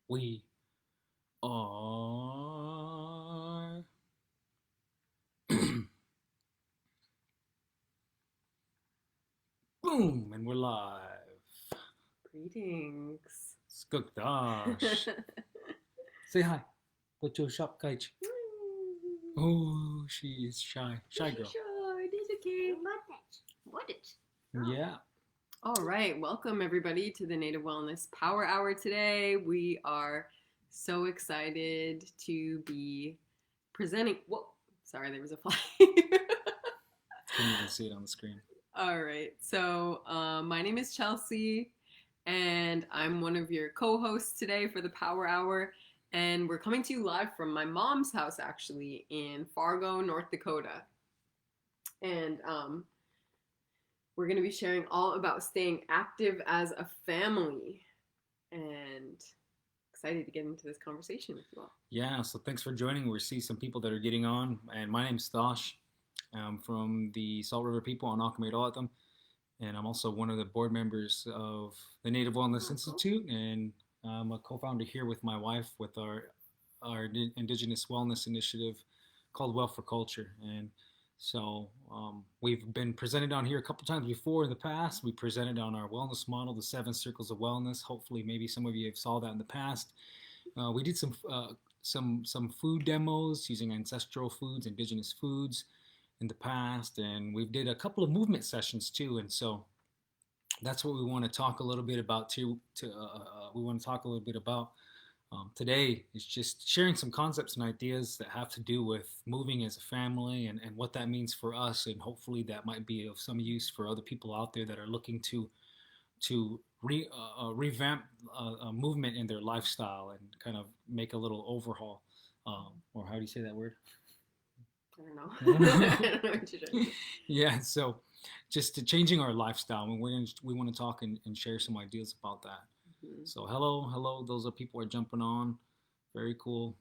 We are. Boom! And we're live. Greetings. Skuk Thosh. Say hi. Put your shop kite. Oh, she is shy. Shy girl. Sure, it is okay. What it? Yeah. All right, welcome everybody to the Native Wellness Power Hour today. We are so excited to be presenting. Whoa, sorry, there was a fly. Couldn't even see it on the screen. All right, so my name is Chelsey, and I'm one of your co-hosts today for the Power Hour. And we're coming to you live from my mom's house, actually, in Fargo, North Dakota. And we're going to be sharing all about staying active as a family. And excited to get into this conversation with you all. Yeah, so thanks for joining. We see some people that are getting on. And my name's Thosh. I'm from the Salt River people on Akamedoatam. And I'm also one of the board members of the Native Wellness Institute. And I'm a co-founder here with my wife with our Indigenous Wellness Initiative called Well for Culture. And so we've been presented on here a couple times before in the past. We presented on our wellness model, the 7 circles of wellness. Hopefully, maybe some of you have saw that in the past. We did some food demos using ancestral foods, indigenous foods in the past, and we did a couple of movement sessions too. And so that's what we want to talk a little bit about too. We want to talk a little bit about today is just sharing some concepts and ideas that have to do with moving as a family and what that means for us, and hopefully that might be of some use for other people out there that are looking to revamp a movement in their lifestyle and kind of make a little overhaul. Or how do you say that word? I don't know. I I don't know what you're trying to say. Yeah, so just to changing our lifestyle, and we want to talk and share some ideas about that. Mm-hmm. So hello, those are people are jumping on. Very cool.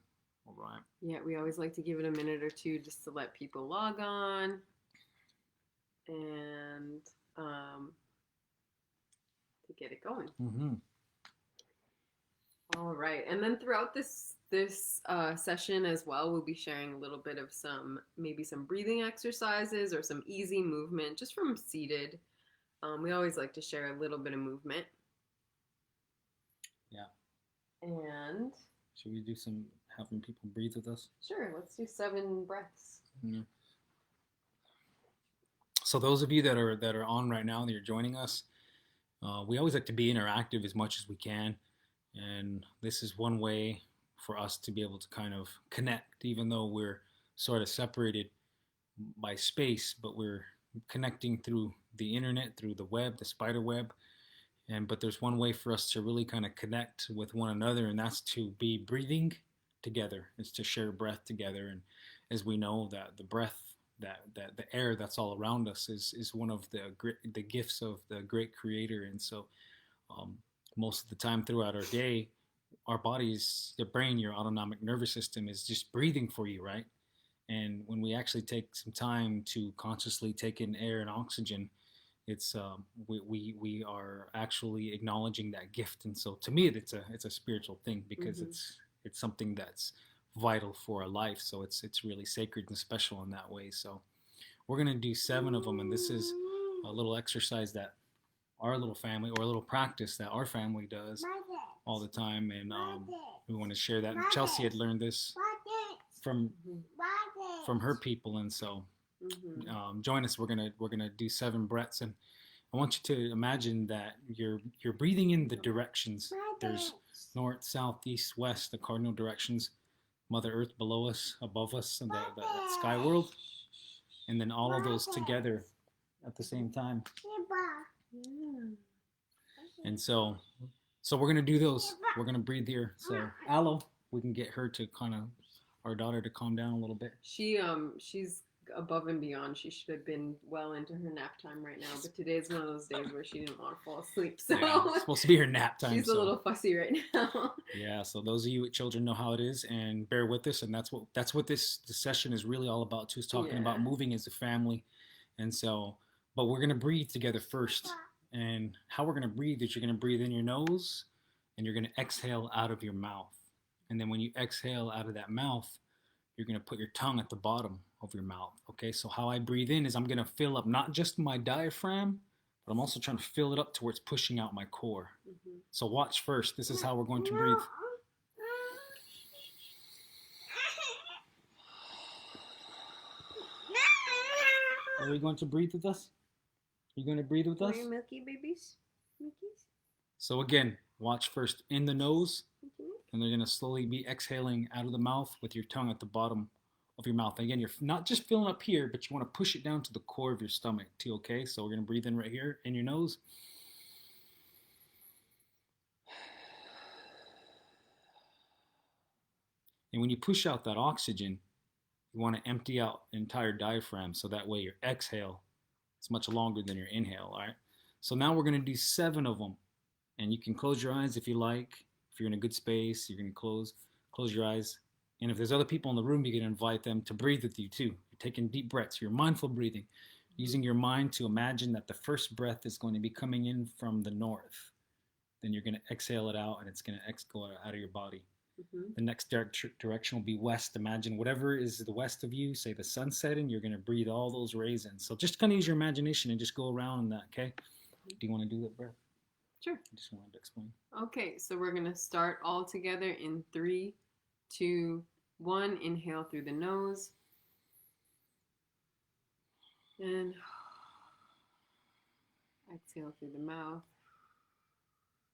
All right. Yeah, we always like to give it a minute or two just to let people log on and to get it going. Mm-hmm. All right, and then throughout this session as well, we'll be sharing a little bit of maybe some breathing exercises or some easy movement just from seated. We always like to share a little bit of movement. Yeah. And should we do some having people breathe with us? Sure, let's do 7 breaths. Yeah. So those of you that are on right now that you're joining us, we always like to be interactive as much as we can, and this is one way for us to be able to kind of connect, even though we're sort of separated by space, but we're connecting through the internet, through the web, the spider web. But there's one way for us to really kind of connect with one another, and that's to be breathing together. It's to share breath together. And as we know, that the breath, that the air that's all around us is one of the gifts of the great Creator. And so most of the time throughout our day, our bodies, the brain, your autonomic nervous system is just breathing for you, right? And when we actually take some time to consciously take in air and oxygen, it's we are actually acknowledging that gift. And so to me, it's a spiritual thing because it's something that's vital for our life. So it's really sacred and special in that way. So we're gonna do 7 of them, and this is a little exercise that our little family, or a little practice that our family does all the time, and we want to share that. And Chelsey had learned this from her people, and so join us. We're gonna do 7 breaths, and I want you to imagine that you're breathing in the directions. There's north, south, east, west, the cardinal directions. Mother Earth below us, above us, and the sky world, and then all of those together at the same time. And so we're gonna do those. We're gonna breathe here. So Aloe, we can get her to kind of, our daughter, to calm down a little bit. She's above and beyond. She should have been well into her nap time right now, but today's one of those days where she didn't want to fall asleep. So yeah, it's supposed to be her nap time. She's a little fussy right now. Yeah, so those of you with children know how it is, and bear with us. And that's what this session is really all about too, is talking about moving as a family. And so, but we're gonna breathe together first. And how we're gonna breathe is you're gonna breathe in your nose, and you're going to exhale out of your mouth. And then when you exhale out of that mouth, you're going to put your tongue at the bottom of your mouth. Okay, so how I breathe in is I'm going to fill up not just my diaphragm, but I'm also trying to fill it up to where it's pushing out my core. Mm-hmm. So watch first. This is how we're going to breathe. Are you going to breathe with us? Are you going to breathe with us? Are you milky babies? Milkies? So again, watch first in the nose, and they're going to slowly be exhaling out of the mouth with your tongue at the bottom of your mouth. Again, you're not just filling up here, but you want to push it down to the core of your stomach too, okay? So we're going to breathe in right here in your nose. And when you push out that oxygen, you want to empty out the entire diaphragm, so that way your exhale is much longer than your inhale, all right? So now we're going to do 7 of them. And you can close your eyes if you like. If you're in a good space, you're going to close your eyes. And if there's other people in the room, you can invite them to breathe with you too. You're taking deep breaths. You're mindful breathing, using your mind to imagine that the first breath is going to be coming in from the north. Then you're going to exhale it out, and it's going to go out of your body. Mm-hmm. The next direction will be west. Imagine whatever is the west of you, say the sun setting, you're going to breathe all those rays in. So just kind of use your imagination and just go around in that, okay? Do you want to do that breath? Sure. I just wanted to explain. Okay, so we're going to start all together in 3, 2, 1. Inhale through the nose. And exhale through the mouth.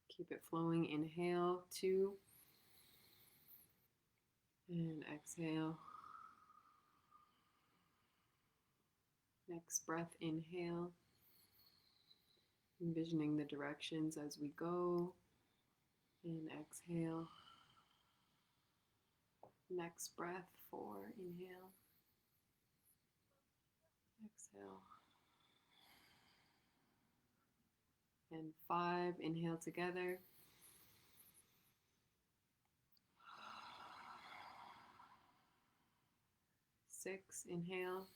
Keep it flowing. Inhale, 2. And exhale. Next breath, inhale. Envisioning the directions as we go. And exhale. Next breath, 4. Inhale. Exhale. And 5. Inhale together. Six, inhale.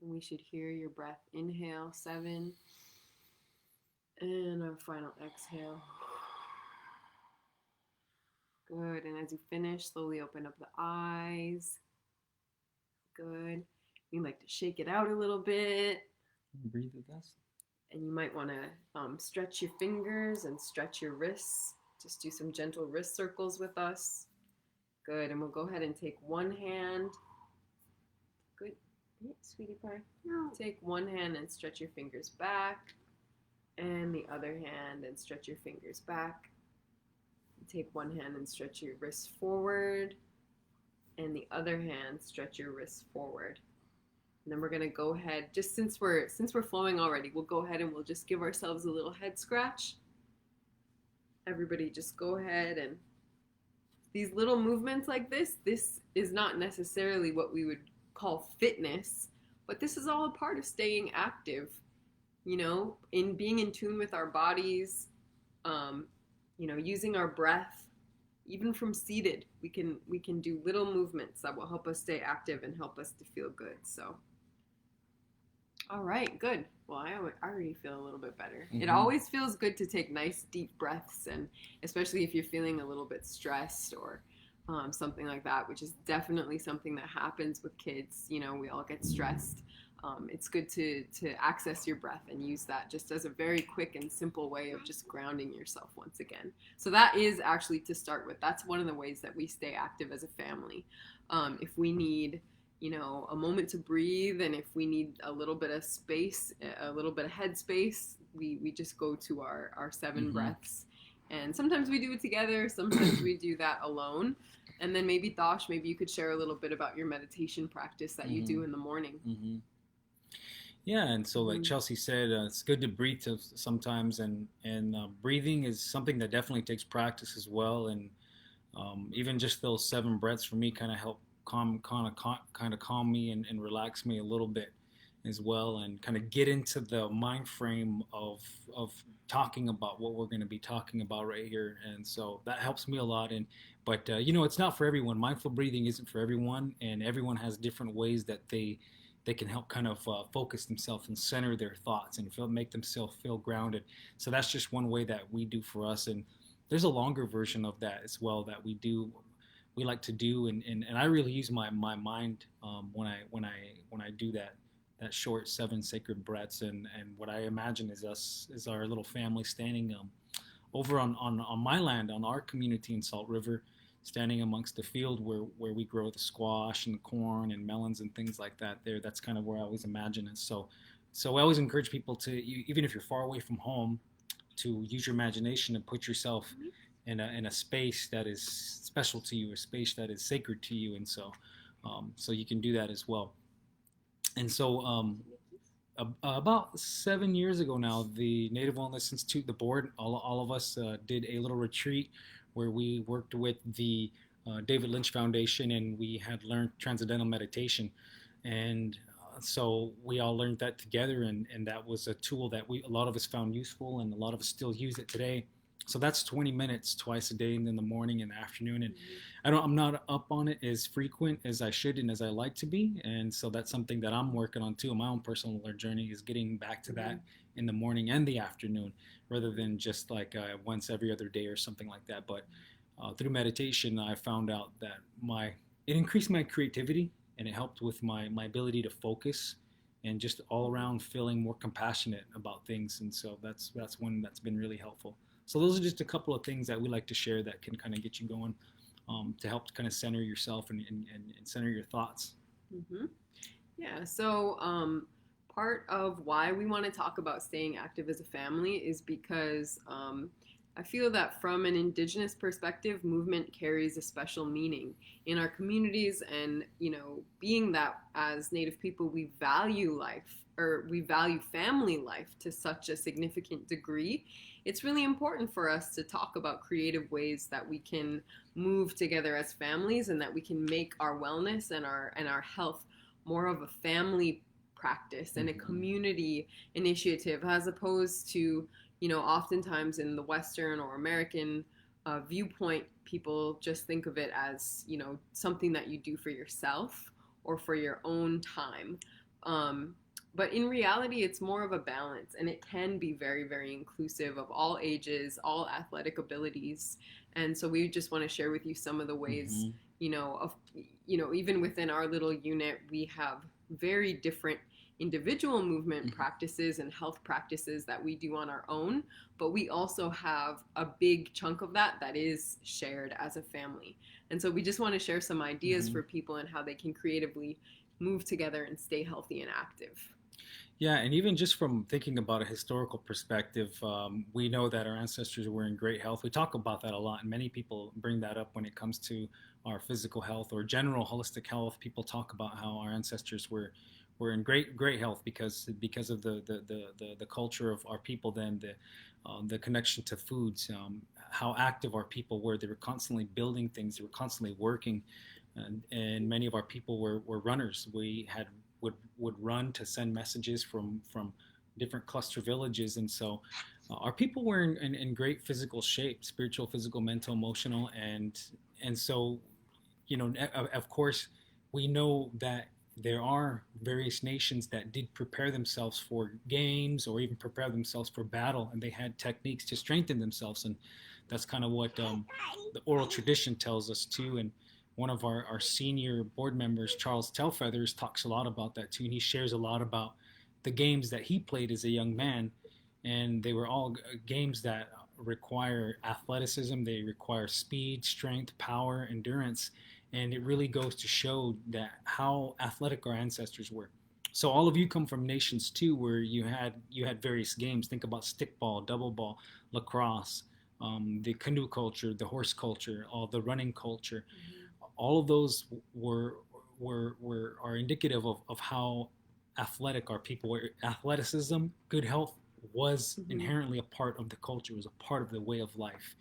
And we should hear your breath. Inhale, 7. And our final exhale. Good. And as you finish, slowly open up the eyes. Good. You like to shake it out a little bit. Breathe with us. And you might want to stretch your fingers and stretch your wrists. Just do some gentle wrist circles with us. Good. And we'll go ahead and take one hand. Good. Yeah, sweetie pie. No. Take one hand and stretch your fingers back. And the other hand and stretch your fingers back. Take one hand and stretch your wrists forward. And the other hand, stretch your wrists forward. And then we're going to go ahead, just since we're flowing already, we'll go ahead and we'll just give ourselves a little head scratch. Everybody just go ahead, and these little movements like this is not necessarily what we would call fitness, but this is all a part of staying active, you know, in being in tune with our bodies, you know, using our breath. Even from seated, we can do little movements that will help us stay active and help us to feel good. So, all right, good. Well, I already feel a little bit better. Mm-hmm. It always feels good to take nice deep breaths, and especially if you're feeling a little bit stressed or something like that, which is definitely something that happens with kids. You know, we all get stressed. It's good to access your breath and use that just as a very quick and simple way of just grounding yourself once again. So that is actually, to start with, that's one of the ways that we stay active as a family. If we need, you know, a moment to breathe, and if we need a little bit of space, a little bit of head space, we just go to our 7 mm-hmm. breaths. And sometimes we do it together, sometimes we do that alone. And then maybe, Thosh, maybe you could share a little bit about your meditation practice that mm-hmm. you do in the morning. Mm-hmm. Yeah, and so like Chelsey said, it's good to breathe sometimes, and breathing is something that definitely takes practice as well. And even just those 7 breaths for me kind of help calm me and relax me a little bit as well, and kind of get into the mind frame of talking about what we're going to be talking about right here. And so that helps me a lot. But you know, it's not for everyone. Mindful breathing isn't for everyone, and everyone has different ways that they they can help kind of focus themselves and center their thoughts and make themselves feel grounded. So that's just one way that we do for us. And there's a longer version of that as well that we like to do, and I really use my mind when I do that short 7 sacred breaths, and what I imagine is us, is our little family standing over on my land, on our community in Salt River, standing amongst the field where we grow the squash and the corn and melons and things like that. There, that's kind of where I always imagine it. So I always encourage people to, even if you're far away from home, to use your imagination and put yourself in a space that is special to you, a space that is sacred to you, and so you can do that as well. And so about 7 years ago now, the Native Wellness Institute, the board, all of us did a little retreat where we worked with the David Lynch Foundation, and we had learned Transcendental Meditation. And so we all learned that together, and that was a tool that a lot of us found useful, and a lot of us still use it today. So that's 20 minutes twice a day, and in the morning and the afternoon. And I'm not up on it as frequent as I should and as I like to be. And so that's something that I'm working on too. My own personal journey is getting back to that in the morning and the afternoon, rather than just like once every other day or something like that. But through meditation, I found out that it increased my creativity, and it helped with my ability to focus, and just all around feeling more compassionate about things. And so that's one that's been really helpful. So those are just a couple of things that we like to share that can kind of get you going, to help kind of center yourself and center your thoughts. Mm-hmm. Yeah. So part of why we want to talk about staying active as a family is because I feel that from an Indigenous perspective, movement carries a special meaning in our communities. And, being that as Native people, we value life, or we value family life to such a significant degree, it's really important for us to talk about creative ways that we can move together as families, and that we can make our wellness and our health more of a family practice and a community initiative, as opposed to, oftentimes in the Western or American viewpoint, people just think of it as, something that you do for yourself or for your own time. But in reality, it's more of a balance, and it can be very, very inclusive of all ages, all athletic abilities. And so we just want to share with you some of the ways, even within our little unit, we have very different individual movement practices and health practices that we do on our own, but we also have a big chunk of that is shared as a family. And so we just want to share some ideas for people and how they can creatively move together and stay healthy and active. Yeah, and even just from thinking about a historical perspective, we know that our ancestors were in great health. We talk about that a lot, and many people bring that up when it comes to our physical health or general holistic health. People talk about how our ancestors were in great health because of the culture of our people, then the connection to foods, how active our people were. They were constantly building things. They were constantly working, and many of our people were runners. We would run to send messages from different cluster villages, and so our people were in great physical shape, spiritual, physical, mental, emotional, and so of course we know that there are various nations that did prepare themselves for games or even prepare themselves for battle, and they had techniques to strengthen themselves, and that's kind of what the oral tradition tells us too. And one of our senior board members, Charles Telfeathers, talks a lot about that too, and he shares a lot about the games that he played as a young man, and they were all games that require athleticism, they require speed, strength, power, endurance, and it really goes to show that how athletic our ancestors were. So all of you come from nations too, where you had various games. Think about stickball, double ball, lacrosse, the canoe culture, the horse culture, all the running culture. All of those are indicative of how athletic our people were. Athleticism, good health was inherently a part of the culture, was a part of the way of life.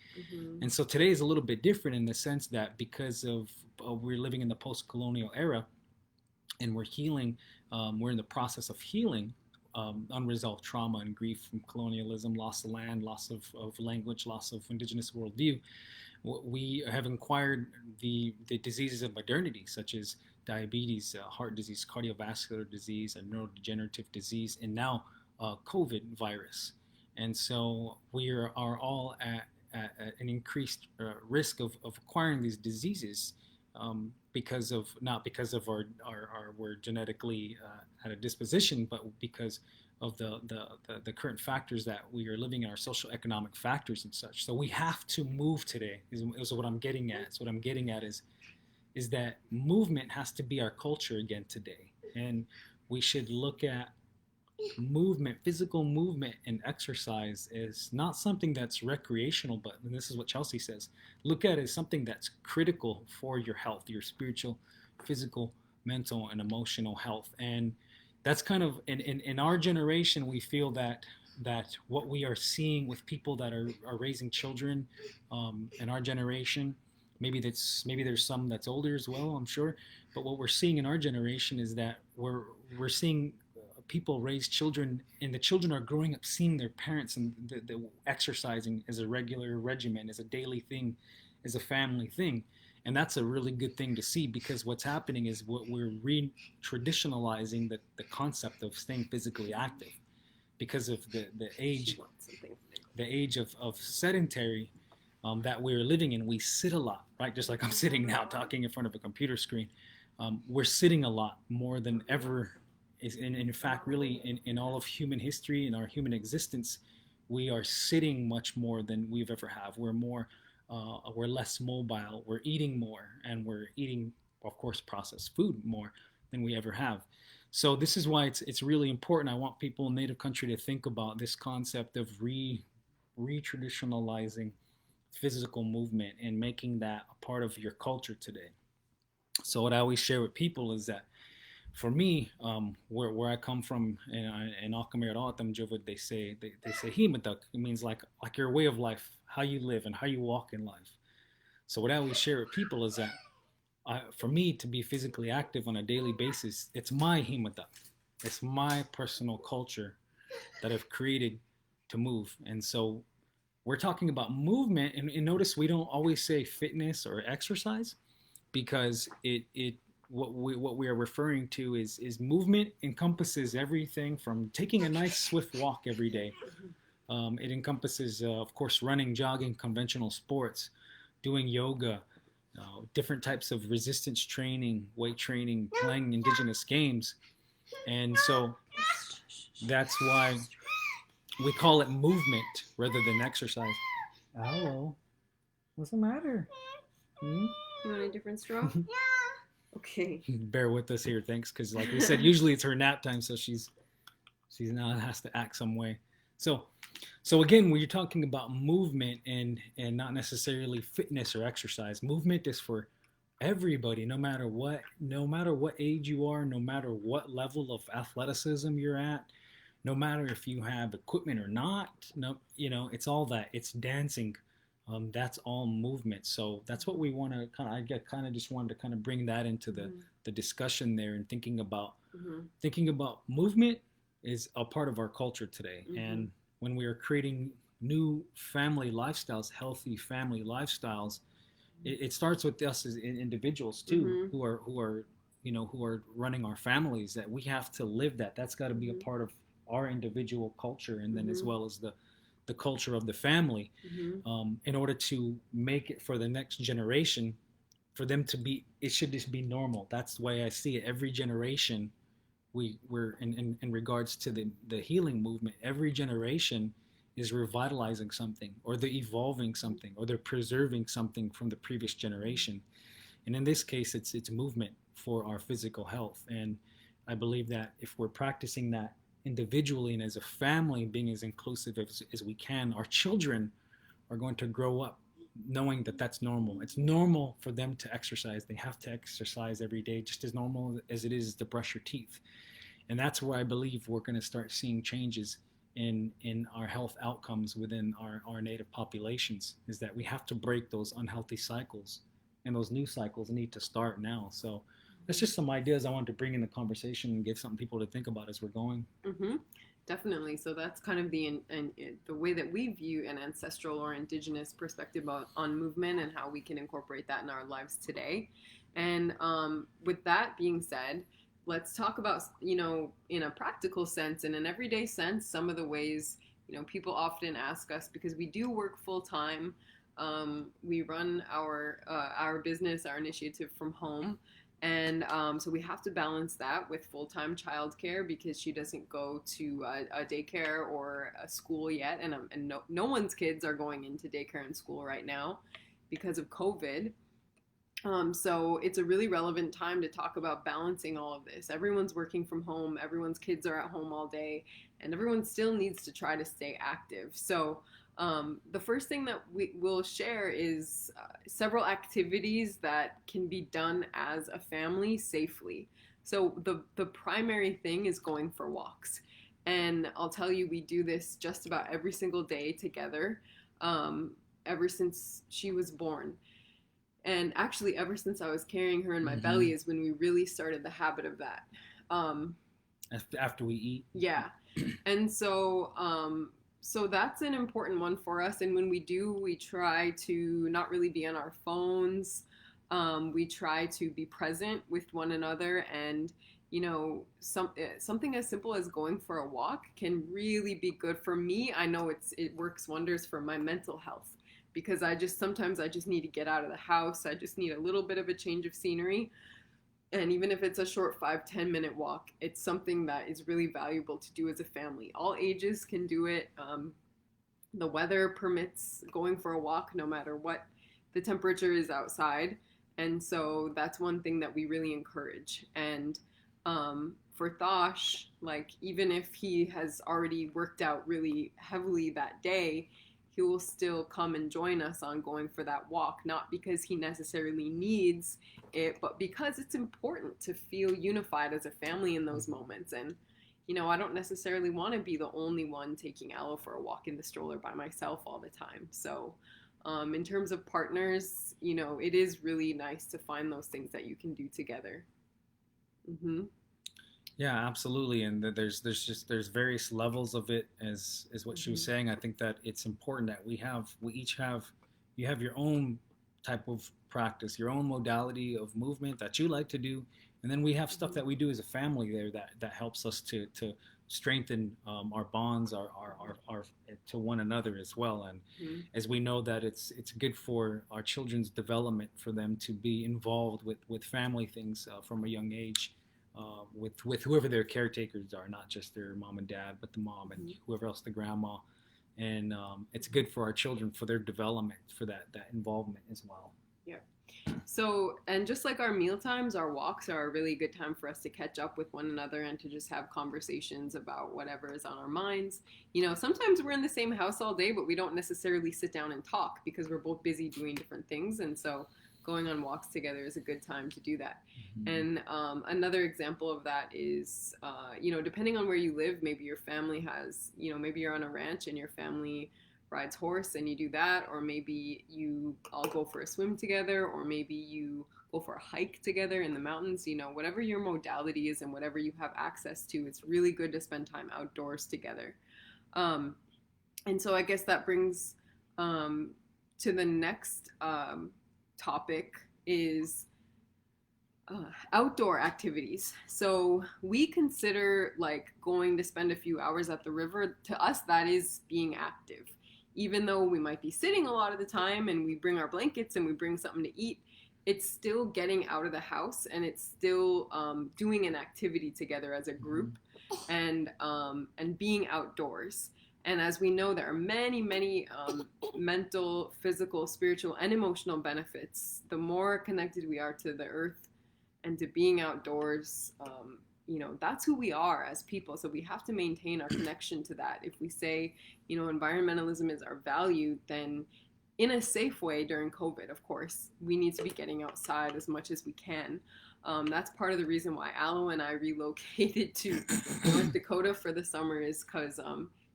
And so today is a little bit different in the sense that because of we're living in the post-colonial era, and we're healing, we're in the process of healing unresolved trauma and grief from colonialism, loss of land, loss of language, loss of indigenous worldview. We have acquired the diseases of modernity, such as diabetes, heart disease, cardiovascular disease, and neurodegenerative disease, and now COVID virus. And so we are all at an increased risk of acquiring these diseases, because of not because of our we're genetically at a disposition, but because of the current factors that we are living in, our social economic factors and such. So we have to move today. Is what I'm getting at. So what I'm getting at is that movement has to be our culture again today, and we should look at movement, physical movement, and exercise is not something that's recreational, but and this is what Chelsey says, look at it as something that's critical for your health, your spiritual, physical, mental, and emotional health. And that's kind of in our generation, we feel that what we are seeing with people that are raising children, in our generation, maybe there's some that's older as well, I'm sure, but what we're seeing in our generation is that we're seeing people raise children, and the children are growing up seeing their parents and the exercising as a regular regimen, as a daily thing, as a family thing. And that's a really good thing to see, because what's happening is what we're re-traditionalizing the concept of staying physically active because of the age of sedentary that we're living in. We sit a lot, right? Just like I'm sitting now talking in front of a computer screen. We're sitting a lot more than ever. In fact, really, in all of human history, in our human existence, we are sitting much more than we've ever have. We're less mobile, we're eating more, and we're eating, of course, processed food more than we ever have. So this is why it's really important. I want people in Native country to think about this concept of re-traditionalizing physical movement and making that a part of your culture today. So what I always share with people is that for me, where I come from in Akamir Autumn Jovid, they say himatak. It means like your way of life, how you live and how you walk in life. So what I always share with people is that for me to be physically active on a daily basis, it's my himatak. It's my personal culture that I've created to move. And so we're talking about movement, and notice we don't always say fitness or exercise, because what we are referring to is movement encompasses everything from taking a nice swift walk every day. It encompasses, of course, running, jogging, conventional sports, doing yoga, different types of resistance training, weight training, playing indigenous games. And so that's why we call it movement rather than exercise. Owl, what's the matter? You want a different straw? Okay. Bear with us here, thanks, because like we said, usually it's her nap time, so she's now has to act some way. So again, when you're talking about movement and not necessarily fitness or exercise, movement is for everybody, no matter what age you are, no matter what level of athleticism you're at, no matter if you have equipment or not. No, it's all that. It's dancing. That's all movement. So that's what we want to kind of just wanted to kind of bring that into the discussion there, and thinking about movement is a part of our culture today. And when we are creating new family lifestyles, healthy family lifestyles, it starts with us as individuals too, who are running our families, that we have to live that. That's got to be a part of our individual culture, and then as well as the culture of the family, in order to make it for the next generation, for them to be, it should just be normal. That's the way I see it. Every generation, we're in regards to the healing movement, every generation is revitalizing something, or they're evolving something, or they're preserving something from the previous generation. And in this case, it's movement for our physical health. And I believe that if we're practicing that individually and as a family, being as inclusive as we can, our children are going to grow up knowing that that's normal. It's normal for them to exercise. They have to exercise every day, just as normal as it is to brush your teeth. And that's where I believe we're going to start seeing changes in our health outcomes within our native populations, is that we have to break those unhealthy cycles, and those new cycles need to start now. So that's just some ideas I wanted to bring in the conversation and give something people to think about as we're going. Definitely. So that's kind of the way that we view an ancestral or indigenous perspective on movement, and how we can incorporate that in our lives today. And with that being said, let's talk about, in a practical sense and an everyday sense, some of the ways, people often ask us, because we do work full time. We run our business, our initiative from home. And so we have to balance that with full-time childcare because she doesn't go to a daycare or a school yet. And no one's kids are going into daycare and school right now because of COVID. So it's a really relevant time to talk about balancing all of this. Everyone's working from home, everyone's kids are at home all day, and everyone still needs to try to stay active. So the first thing that we will share is several activities that can be done as a family safely. So the primary thing is going for walks. And I'll tell you, we do this just about every single day together, ever since she was born. And actually, ever since I was carrying her in my belly is when we really started the habit of that. After we eat? Yeah. And so that's an important one for us. And when we do, we try to not really be on our phones. We try to be present with one another. And, something as simple as going for a walk can really be good for me. I know it works wonders for my mental health because sometimes I just need to get out of the house. I just need a little bit of a change of scenery. And even if it's a short 5-10 minute walk, it's something that is really valuable to do as a family. All ages can do it. The weather permits going for a walk no matter what the temperature is outside. And so that's one thing that we really encourage. And for Thosh, like even if he has already worked out really heavily that day, he will still come and join us on going for that walk, not because he necessarily needs it, but because it's important to feel unified as a family in those moments. And, I don't necessarily want to be the only one taking Aloe for a walk in the stroller by myself all the time. So in terms of partners, it is really nice to find those things that you can do together. Mm-hmm. Yeah, absolutely. And there's various levels of it as what she was saying. I think that it's important that you have your own type of practice, your own modality of movement that you like to do, and then we have stuff that we do as a family there that helps us to strengthen our bonds, our to one another as well. And as we know that it's good for our children's development for them to be involved with family things from a young age. With whoever their caretakers are, not just their mom and dad, but the mom and whoever else, the grandma. And it's good for our children, for their development, for that involvement as well. Yeah. So, and just like our meal times, our walks are a really good time for us to catch up with one another and to just have conversations about whatever is on our minds. Sometimes we're in the same house all day, but we don't necessarily sit down and talk because we're both busy doing different things. And so going on walks together is a good time to do that. And another example of that is, depending on where you live, maybe your family has, maybe you're on a ranch and your family rides horse and you do that, or maybe you all go for a swim together, or maybe you go for a hike together in the mountains. Whatever your modality is and whatever you have access to, it's really good to spend time outdoors together. And so I guess that brings to the next topic is outdoor activities. So we consider like going to spend a few hours at the river. To us, that is being active. Even though we might be sitting a lot of the time and we bring our blankets and we bring something to eat, it's still getting out of the house and it's still doing an activity together as a group and being outdoors. And as we know, there are many, many mental, physical, spiritual, and emotional benefits. The more connected we are to the earth and to being outdoors, that's who we are as people. So we have to maintain our connection to that. If we say, environmentalism is our value, then in a safe way during COVID, of course, we need to be getting outside as much as we can. That's part of the reason why Aloe and I relocated to North Dakota for the summer is because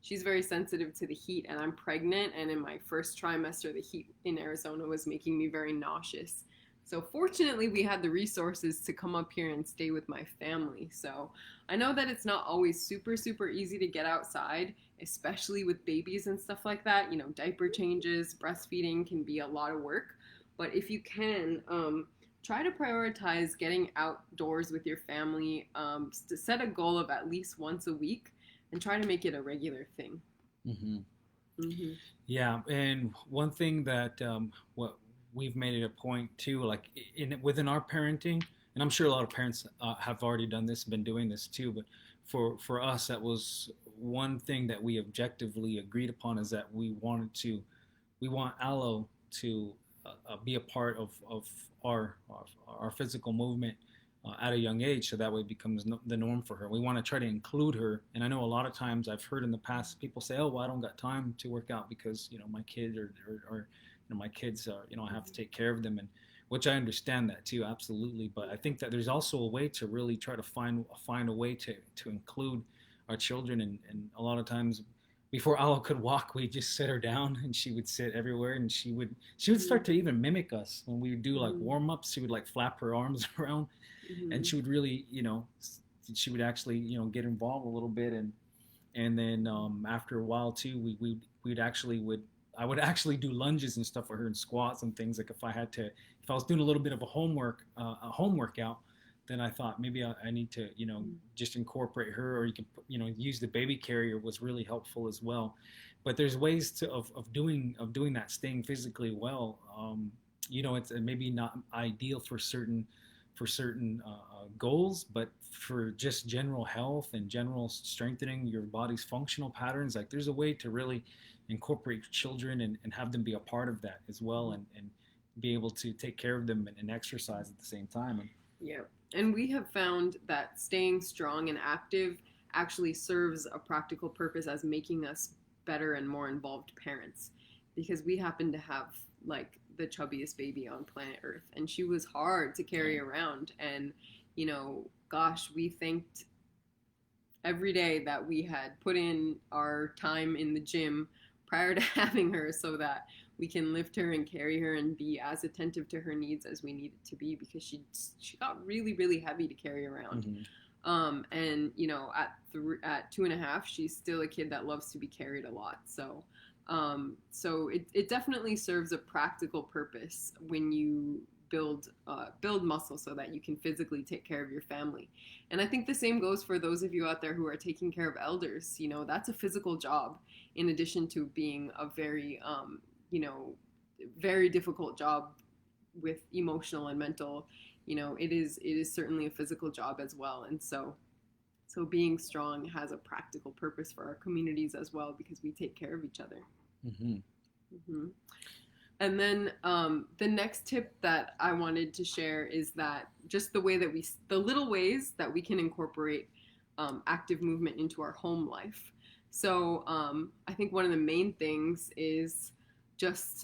she's very sensitive to the heat and I'm pregnant. And in my first trimester, the heat in Arizona was making me very nauseous. So fortunately, we had the resources to come up here and stay with my family. So I know that it's not always super, super easy to get outside, especially with babies and stuff like that. Diaper changes, breastfeeding can be a lot of work. But if you can, try to prioritize getting outdoors with your family. To set a goal of at least once a week, and try to make it a regular thing. Hmm. Hmm. Yeah, and one thing that what we've made it a point too, like in within our parenting, and I'm sure a lot of parents have already done this, been doing this too, but for us, that was one thing that we objectively agreed upon is that we want Aloe to be a part of our physical movement at a young age, so that way it becomes the norm for her. We want to try to include her, and I know a lot of times I've heard in the past people say, "Oh, well, I don't got time to work out because my kid or my kids are I have to take care of them," and which I understand that too, absolutely. But I think that there's also a way to really try to find a way to include our children, and a lot of times before Aloe could walk, we just sit her down and she would sit everywhere, and she would start to even mimic us when we would do like Hmm. warm ups. She would like flap her arms around, and Hmm. she would really she would actually get involved a little bit, and then after a while too, we'd actually would I would actually do lunges and stuff for her and squats and things. Like if I was doing a little bit of a home workout, then I thought maybe I need to just incorporate her, or you can use the baby carrier was really helpful as well. But there's ways of doing that, staying physically well. It's maybe not ideal for certain goals, but for just general health and general strengthening your body's functional patterns, like there's a way to really incorporate children and have them be a part of that as well, and be able to take care of them and exercise at the same time. And Yeah. And we have found that staying strong and active actually serves a practical purpose as making us better and more involved parents. Because we happen to have like the chubbiest baby on planet Earth, and she was hard to carry yeah. around. And, gosh, we thanked every day that we had put in our time in the gym prior to having her, so that we can lift her and carry her and be as attentive to her needs as we needed to be, because she got really, really heavy to carry around. Mm-hmm. And at 2.5, she's still a kid that loves to be carried a lot. So it definitely serves a practical purpose when you build muscle so that you can physically take care of your family. And I think the same goes for those of you out there who are taking care of elders. That's a physical job, in addition to being a very difficult job with emotional and mental. It is certainly a physical job as well. And so being strong has a practical purpose for our communities as well, because we take care of each other. Mm-hmm. Hmm. And then the next tip that I wanted to share is that just the little ways that we can incorporate active movement into our home life. So I think one of the main things is just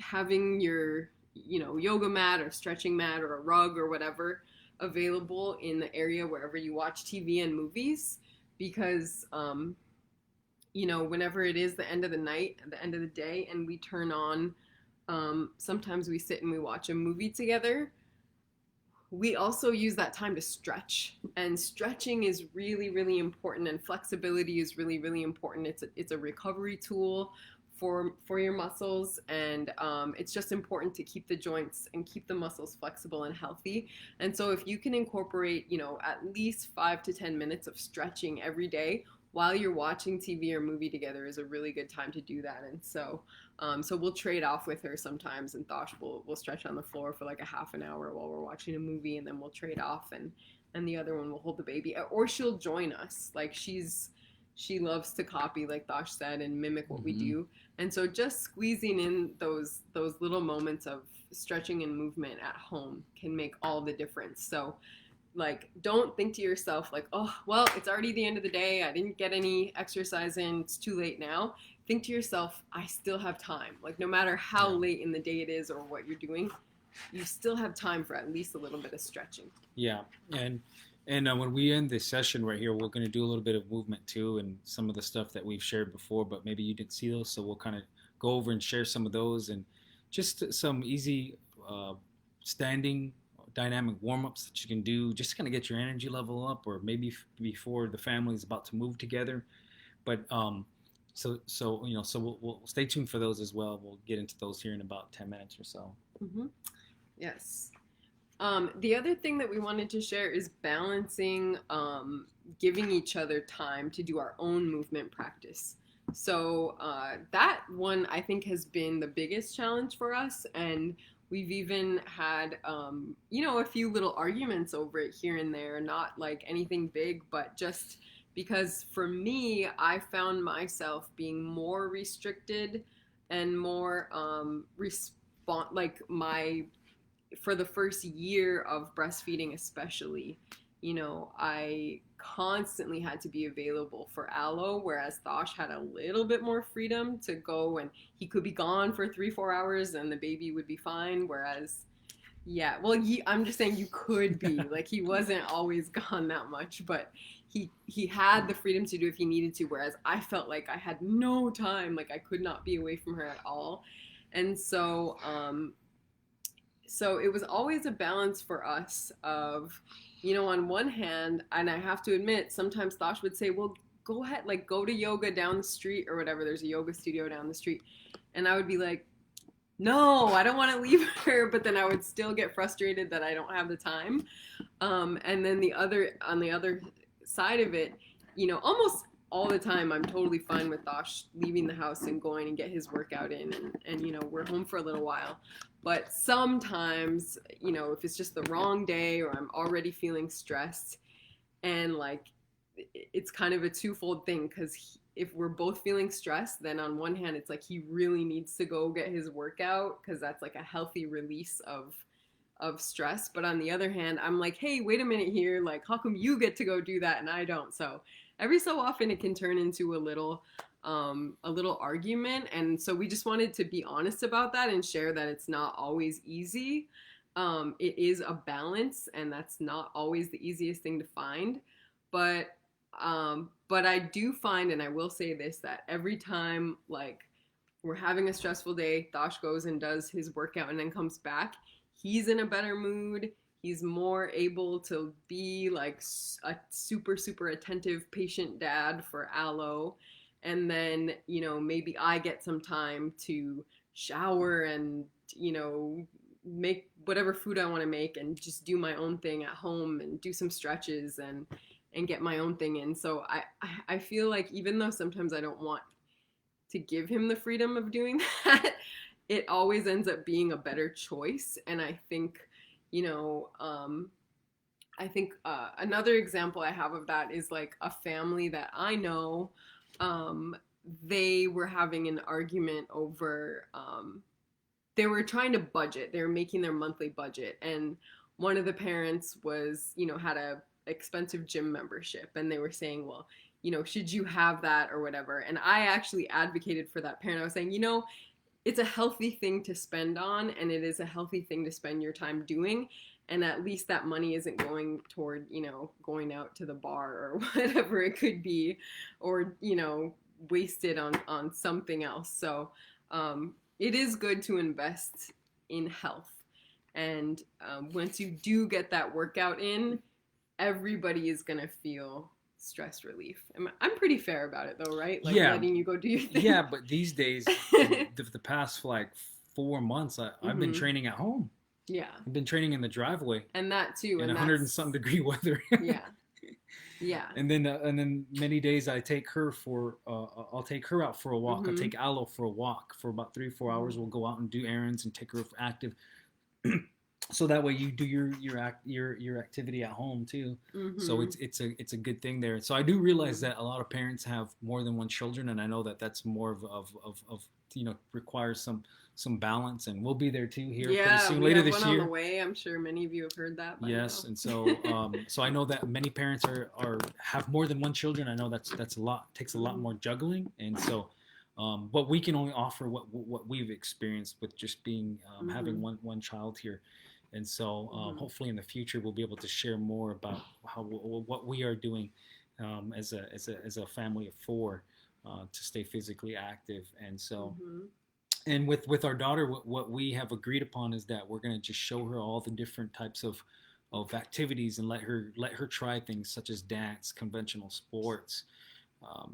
having your yoga mat or stretching mat or a rug or whatever available in the area wherever you watch TV and movies, because whenever it is the end of the night, the end of the day, and we turn on, sometimes we sit and we watch a movie together. We also use that time to stretch, and stretching is really, really important, and flexibility is really, really important. It's a recovery tool for your muscles, and it's just important to keep the joints and keep the muscles flexible and healthy. And so if you can incorporate at least 5 to 10 minutes of stretching every day while you're watching TV or movie together, is a really good time to do that. And so we'll trade off with her sometimes, and Thosh will stretch on the floor for like a half an hour while we're watching a movie, and then we'll trade off, and the other one will hold the baby, or she'll join us. Like she loves to copy, like Thosh said, and mimic what we Mm-hmm. do. And so just squeezing in those little moments of stretching and movement at home can make all the difference. So like, don't think to yourself like, oh, well, it's already the end of the day, I didn't get any exercise in, it's too late now. Think to yourself, I still have time. Like, no matter how Yeah. late in the day it is or what you're doing, you still have time for at least a little bit of stretching. Yeah, and when we end this session right here, we're going to do a little bit of movement too, and some of the stuff that we've shared before, but maybe you didn't see those, so we'll kind of go over and share some of those, and just some easy standing dynamic warm-ups that you can do, just to kind of get your energy level up, or maybe before the family is about to move together. But so we'll stay tuned for those as well. We'll get into those here in about 10 minutes or so. Mm-hmm. Yes. The other thing that we wanted to share is balancing giving each other time to do our own movement practice. So that one I think has been the biggest challenge for us, and we've even had a few little arguments over it here and there. Not like anything big, but just because for me, I found myself being more restricted and more like my for the first year of breastfeeding especially, I constantly had to be available for Aloe, whereas Thosh had a little bit more freedom to go, and he could be gone for 3-4 hours and the baby would be fine. Whereas, yeah, well, I'm just saying you could be like, he wasn't always gone that much, but he had the freedom to do if he needed to. Whereas I felt like I had no time, like I could not be away from her at all. And so it was always a balance for us of, on one hand, and I have to admit, sometimes Thosh would say, well, go ahead, like go to yoga down the street or whatever. There's a yoga studio down the street. And I would be like, no, I don't want to leave her. But then I would still get frustrated that I don't have the time. And then on the other side of it, almost all the time I'm totally fine with Thosh leaving the house and going and get his workout in, and we're home for a little while. But sometimes, if it's just the wrong day or I'm already feeling stressed, and like it's kind of a twofold thing, because if we're both feeling stressed, then on one hand it's like he really needs to go get his workout because that's like a healthy release of stress. But on the other hand, I'm like, hey, wait a minute here, like how come you get to go do that and I don't? So every so often it can turn into a little argument. And so we just wanted to be honest about that and share that it's not always easy. It is a balance, and that's not always the easiest thing to find. But I do find, and I will say this, that every time like we're having a stressful day, Thosh goes and does his workout and then comes back, he's in a better mood. He's more able to be like a super, super attentive patient dad for Aloe. And then, maybe I get some time to shower and, make whatever food I want to make and just do my own thing at home and do some stretches and get my own thing in. So I feel like even though sometimes I don't want to give him the freedom of doing that, it always ends up being a better choice. And I think, another example I have of that is like a family that I know. They were having an argument over, they were trying to budget. They were making their monthly budget. And one of the parents was, had a expensive gym membership. And they were saying, well, should you have that or whatever? And I actually advocated for that parent. I was saying, it's a healthy thing to spend on, and it is a healthy thing to spend your time doing. And at least that money isn't going toward, going out to the bar or whatever it could be, or, wasted on something else. So it is good to invest in health. And once you do get that workout in, everybody is going to feel stress relief. I'm pretty fair about it though, right? Like Yeah. letting you go do your thing. Yeah, but these days, the past like 4 months, I've been training at home. Yeah. I've been training in the driveway. And that too. In 100 and some degree weather. Yeah. Yeah. And then many days I take her for I'll take her out for a walk. I'll take Aloe for a walk for about 3-4 hours. We'll go out and do errands and take her active. So that way you do your activity at home too. So it's a good thing there. So I do realize that a lot of parents have more than one children, and I know that that's more of requires some balance, and we'll be there too here pretty soon later this year. On the way. I'm sure many of you have heard that. Yes, and so so I know that many parents are have more than one children. I know that's a lot. Takes a lot more juggling, and so. But we can only offer what we've experienced with just being having one child here, and so hopefully in the future we'll be able to share more about what we are doing as a family of 4 to stay physically active. And so and with our daughter, what we have agreed upon is that we're going to just show her all the different types of activities and let her try things such as dance, conventional sports.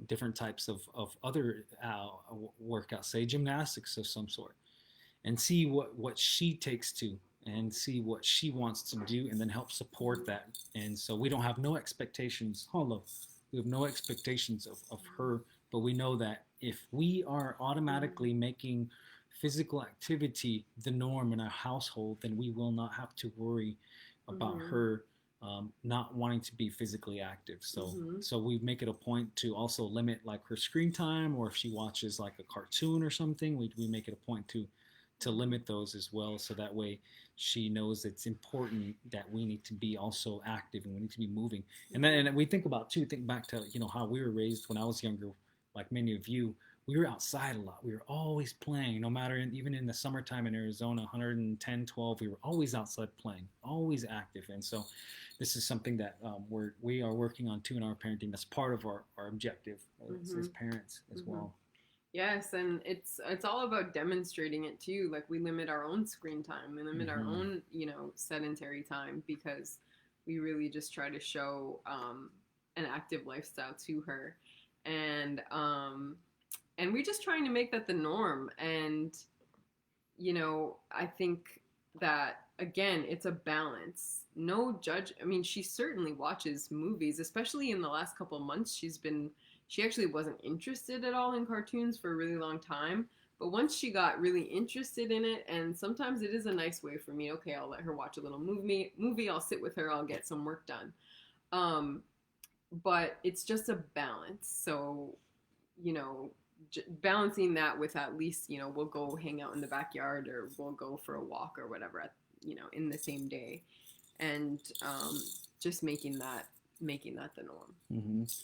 Different types of other workouts, say gymnastics of some sort, and see what she takes to and see what she wants to do and then help support that. And so we don't have no expectations. Hello. We have no expectations of her, but we know that if we are automatically making physical activity the norm in our household, then we will not have to worry about her not wanting to be physically active. So we make it a point to also limit like her screen time, or if she watches like a cartoon or something, we make it a point to limit those as well, so that way she knows it's important that we need to be also active and we need to be moving. And then and we think back to how we were raised when I was younger, like many of you. We were outside a lot. We were always playing, no matter even in the summertime in Arizona, 110, 12, we were always outside playing, always active. And so this is something that we are working on too in our parenting. That's part of our objective as parents as well. Yes, and it's all about demonstrating it too. Like we limit our own screen time, we limit our own, sedentary time, because we really just try to show an active lifestyle to her. And we're just trying to make that the norm. And, I think that, again, it's a balance. No judge. I mean, she certainly watches movies, especially in the last couple of months. She actually wasn't interested at all in cartoons for a really long time. But once she got really interested in it, and sometimes it is a nice way for me, okay, I'll let her watch a little movie, I'll sit with her, I'll get some work done. But it's just a balance. So, balancing that with at least, we'll go hang out in the backyard, or we'll go for a walk or whatever, in the same day. And just making that the norm.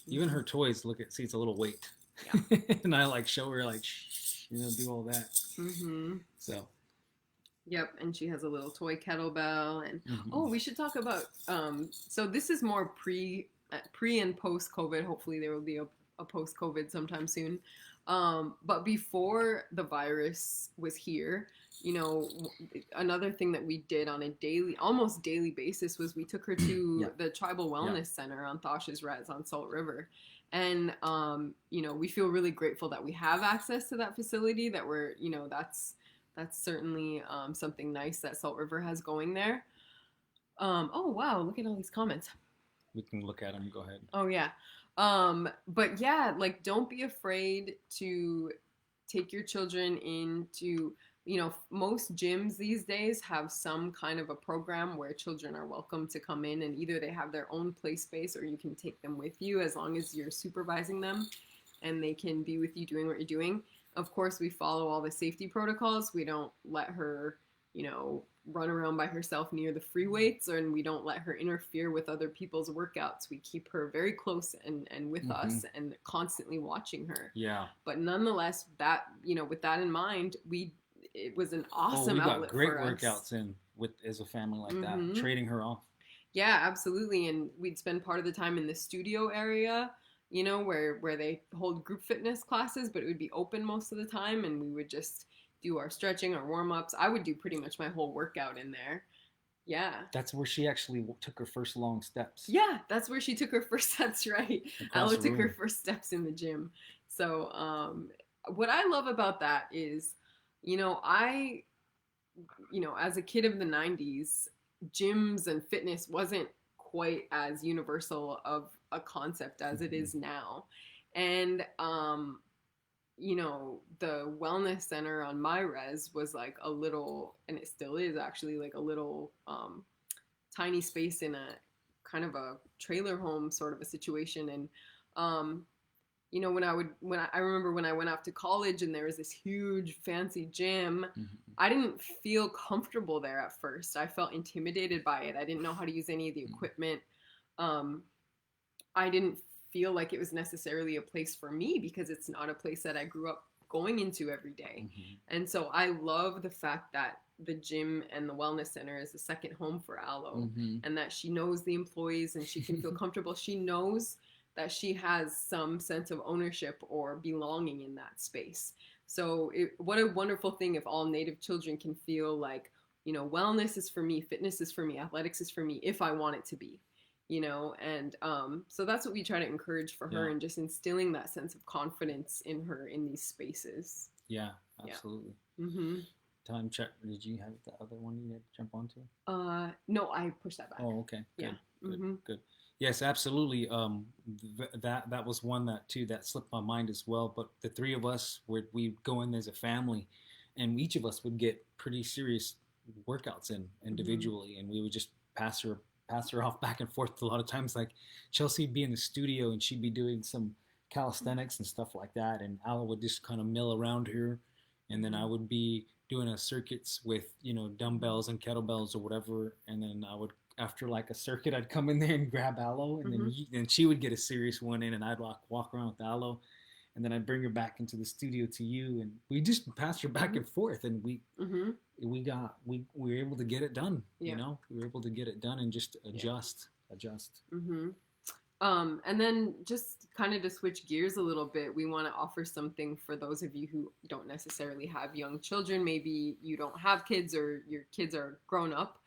Even her toys, see, it's a little weight. Yeah. And I show her do all that. So. Yep, and she has a little toy kettlebell. And we should talk about. So this is more pre and post COVID. Hopefully there will be a post COVID sometime soon. But before the virus was here, another thing that we did on a almost daily basis was we took her to the Tribal Wellness Center on Thosh's Res on Salt River. And, we feel really grateful that we have access to that facility, that we're, that's certainly something nice that Salt River has going there. Oh, wow, look at all these comments. We can look at them. Go ahead. Oh, yeah. But yeah, don't be afraid to take your children into, most gyms these days have some kind of a program where children are welcome to come in, and either they have their own play space or you can take them with you as long as you're supervising them and they can be with you doing what you're doing. Of course, we follow all the safety protocols. We don't let her, run around by herself near the free weights, and we don't let her interfere with other people's workouts. We keep her very close and with us and constantly watching her. Yeah. But nonetheless, that, with that in mind, it was an awesome outlet for us. We got great workouts in as a family like that, trading her off. Yeah, absolutely. And we'd spend part of the time in the studio area, where they hold group fitness classes, but it would be open most of the time, and we would just do our stretching, our warm-ups. I would do pretty much my whole workout in there. Yeah. That's where she actually took her first long steps. Yeah, that's where she took her first steps, right? Ella took her first steps in the gym. So what I love about that is, as a kid of the 90s, gyms and fitness wasn't quite as universal of a concept as it is now. And, the wellness center on my res was like a little, and it still is actually like a little tiny space in a kind of a trailer home sort of a situation. And, I remember when I went off to college and there was this huge fancy gym, I didn't feel comfortable there at first. I felt intimidated by it. I didn't know how to use any of the equipment. I didn't feel like it was necessarily a place for me because it's not a place that I grew up going into every day. And so I love the fact that the gym and the wellness center is a second home for Aloe, and that she knows the employees and she can feel comfortable. She knows that she has some sense of ownership or belonging in that space. So what a wonderful thing if all Native children can feel like, wellness is for me, fitness is for me, athletics is for me, if I want it to be. And so that's what we try to encourage for her, and just instilling that sense of confidence in her in these spaces. Yeah, absolutely. time check. Did you have the other one you had to jump onto? No, I pushed that back. Oh, okay. Good. Yeah. Good. Mm-hmm. Good. Yes, absolutely. That was one that slipped my mind as well. But the three of us we go in as a family, and each of us would get pretty serious workouts in individually, and we would just pass her off back and forth a lot of times. Like Chelsea would be in the studio and she'd be doing some calisthenics and stuff like that, and Ala would just kind of mill around her, and then I would be doing a circuits with dumbbells and kettlebells or whatever, and then I would after like a circuit I'd come in there and grab Aloe, and then she would get a serious one in, and I'd walk around with Aloe, and then I'd bring her back into the studio to you, and we just passed her back and forth, and we were able to get it done. Yeah. We were able to get it done and just adjust. And then just kind of to switch gears a little bit, we want to offer something for those of you who don't necessarily have young children. Maybe you don't have kids or your kids are grown up.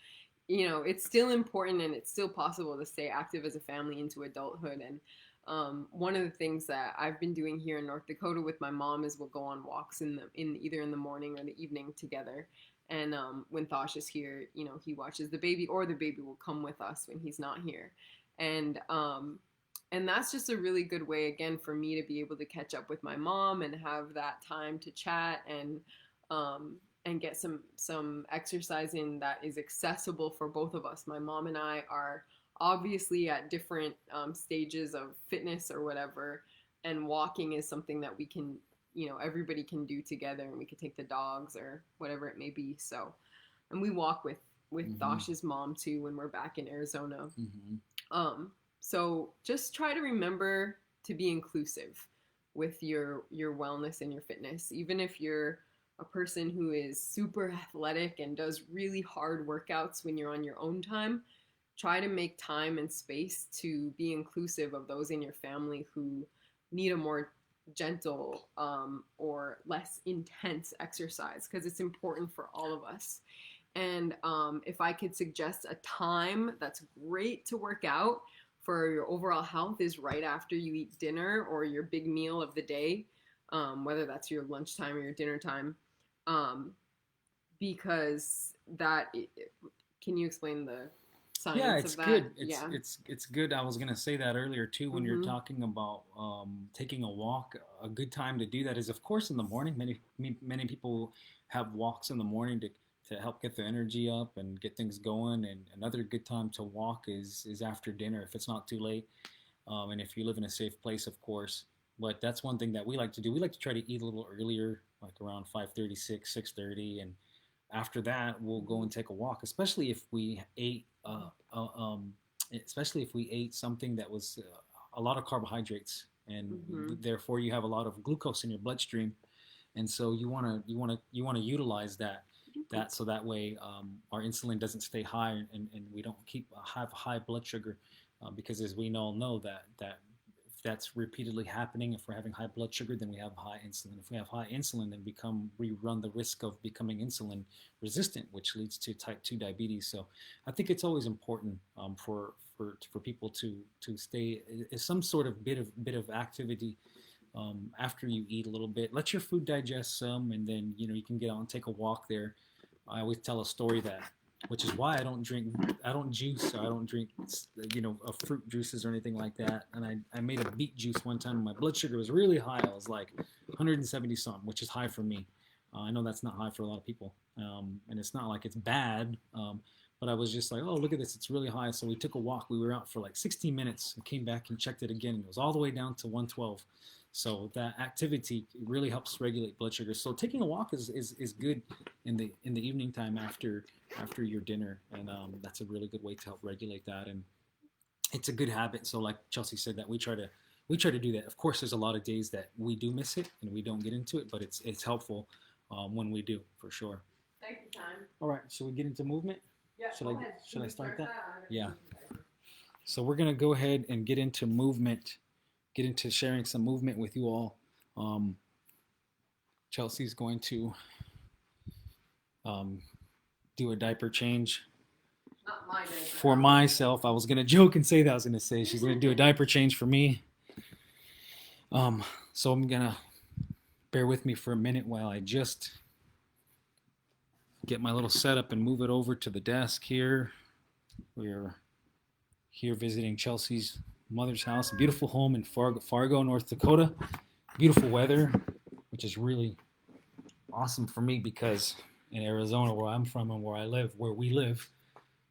It's still important and it's still possible to stay active as a family into adulthood. And one of the things that I've been doing here in North Dakota with my mom is we'll go on walks in either in the morning or the evening together. And when Thosh is here, he watches the baby, or the baby will come with us when he's not here. And that's just a really good way, again, for me to be able to catch up with my mom and have that time to chat and get some exercise in that is accessible for both of us. My mom and I are obviously at different stages of fitness or whatever, and walking is something that we can, everybody can do together, and we could take the dogs or whatever it may be. So, and we walk with Thosh's mom too when we're back in Arizona. So just try to remember to be inclusive with your wellness and your fitness. Even if you're a person who is super athletic and does really hard workouts when you're on your own time, try to make time and space to be inclusive of those in your family who need a more gentle or less intense exercise, because it's important for all of us. And if I could suggest a time that's great to work out for your overall health, is right after you eat dinner or your big meal of the day, whether that's your lunchtime or your dinner time, because can you explain the science of that? Good. It's good. I was gonna say that earlier too when you're talking about taking a walk. A good time to do that is, of course, in the morning. Many people have walks in the morning to help get the energy up and get things going. And another good time to walk is after dinner if it's not too late, and if you live in a safe place, of course. But that's one thing that we like to do. We like to try to eat a little earlier, like around 5:30, 6:30, and after that we'll go and take a walk. Especially if we ate something that was a lot of carbohydrates, and therefore you have a lot of glucose in your bloodstream, and so you want to utilize that so that way our insulin doesn't stay high, and we don't have high blood sugar, because as we all know that if that's repeatedly happening, if we're having high blood sugar, then we have high insulin. If we have high insulin, then we run the risk of becoming insulin resistant, which leads to type 2 diabetes. So I think it's always important for people to stay some sort of bit of activity after you eat a little bit. Let your food digest some, and then you can get out and take a walk there. I always tell a story which is why I don't juice, or I don't drink fruit juices or anything like that. And I made a beet juice one time, and my blood sugar was really high. I was like 170 something, which is high for me. I know that's not high for a lot of people, and it's not like it's bad. But I was just like, oh, look at this, it's really high. So we took a walk. We were out for like 16 minutes and came back and checked it again, and it was all the way down to 112. So that activity really helps regulate blood sugar. So taking a walk is good in the evening time after your dinner, and that's a really good way to help regulate that. And it's a good habit. So like Chelsey said, that we try to do that. Of course, there's a lot of days that we do miss it and we don't get into it, but it's helpful when we do, for sure. Thank you, time. All right, should we get into movement? Yeah. Should I start that? Yeah. So we're gonna go ahead and get into movement. Get into sharing some movement with you all. Chelsey's going to do a diaper change. Not my diaper. For myself. I was going to joke and say that. I was going to say she's going to do a diaper change for me. So I'm going to bear with me for a minute while I just get my little setup and move it over to the desk here. We're here visiting Chelsea's mother's house, a beautiful home in Fargo, North Dakota. Beautiful weather, which is really awesome for me because in Arizona, where I'm from and where we live,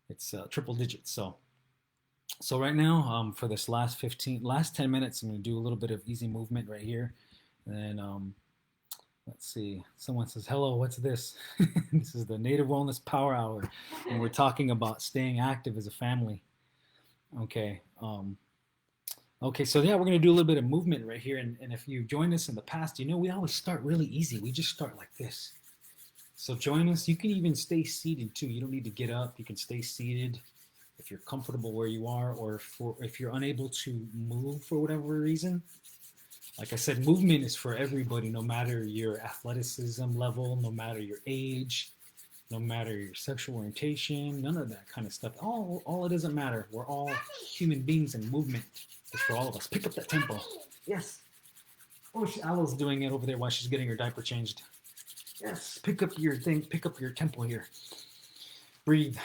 it's triple digits. So right now, for this last 10 minutes, I'm going to do a little bit of easy movement right here. And then, let's see, someone says, hello, what's this? This is the Native Wellness Power Hour. And we're talking about staying active as a family. Okay. Okay, so yeah, we're going to do a little bit of movement right here. And if you've joined us in the past, you know we always start really easy. We just start like this. So join us. You can even stay seated too. You don't need to get up. You can stay seated if you're comfortable where you are, or if you're unable to move for whatever reason. Like I said, movement is for everybody, no matter your athleticism level, no matter your age, no matter your sexual orientation, none of that kind of stuff. All it doesn't matter. We're all human beings, and movement is for all of us. Pick up that tempo. Yes. Oh, Aloe's doing it over there while she's getting her diaper changed. Yes. Pick up your thing. Pick up your tempo here. Breathe.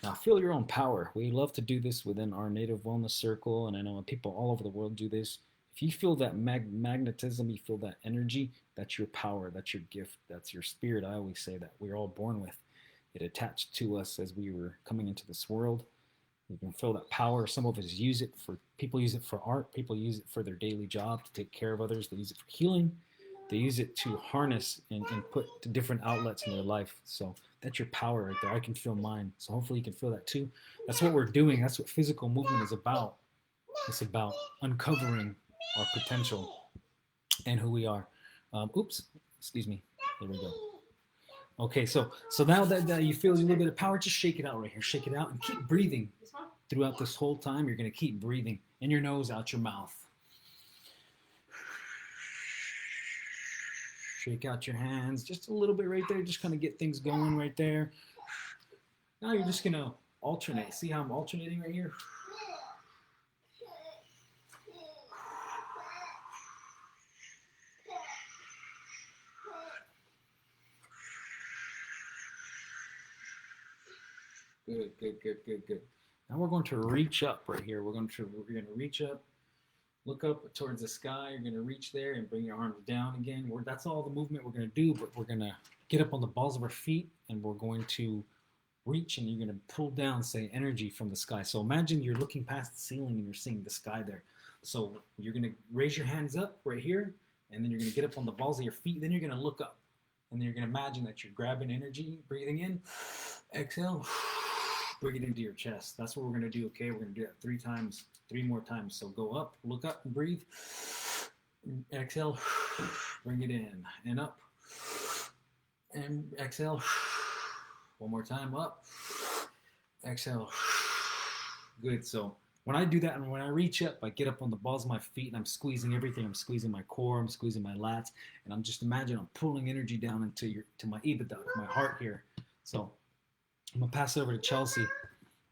Now feel your own power. We love to do this within our Native Wellness Circle, and I know people all over the world do this. If you feel that magnetism, you feel that energy, that's your power, that's your gift, that's your spirit. I always say that we're all born with. It attached to us as we were coming into this world. You can feel that power. Some of us people use it for art, people use it for their daily job to take care of others, they use it for healing. They use it to harness and put to different outlets in their life. So that's your power right there. I can feel mine. So hopefully you can feel that too. That's what we're doing. That's what physical movement is about. It's about uncovering our potential and who we are. Oops, excuse me. There we go. Okay, so now that you feel a little bit of power, just shake it out right here. Shake it out and keep breathing throughout this whole time. You're going to keep breathing in your nose, out your mouth. Shake out your hands just a little bit right there. Just kind of get things going right there. Now you're just going to alternate. See how I'm alternating right here? Good. Now we're going to reach up right here. We're going to reach up. Look up towards the sky. You're going to reach there and bring your arms down again. That's all the movement we're going to do, but we're going to get up on the balls of our feet, and we're going to reach, and you're going to pull down, say, energy from the sky. So imagine you're looking past the ceiling and you're seeing the sky there. So you're going to raise your hands up right here, and then you're going to get up on the balls of your feet. Then you're going to look up, and then you're going to imagine that you're grabbing energy, breathing in, exhale, bring it into your chest. That's what we're going to do, okay? We're going to do that 3 times. 3 more times. So go up, look up, and breathe. Exhale, bring it in and up. And exhale. One more time, up. Exhale. Good. So when I do that and when I reach up, I get up on the balls of my feet and I'm squeezing everything. I'm squeezing my core, I'm squeezing my lats, and I'm just imagine I'm pulling energy down to my ibada, my heart here. So I'm gonna pass it over to Chelsey,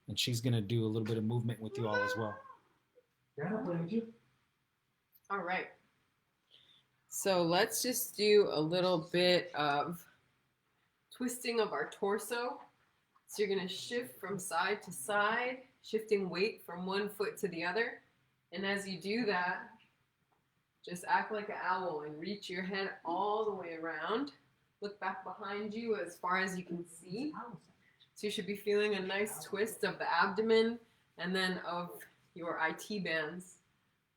and she's gonna do a little bit of movement with you all as well. All right. So let's just do a little bit of twisting of our torso. So you're going to shift from side to side, shifting weight from one foot to the other. And as you do that, just act like an owl and reach your head all the way around. Look back behind you as far as you can see. So you should be feeling a nice twist of the abdomen and then of your IT bands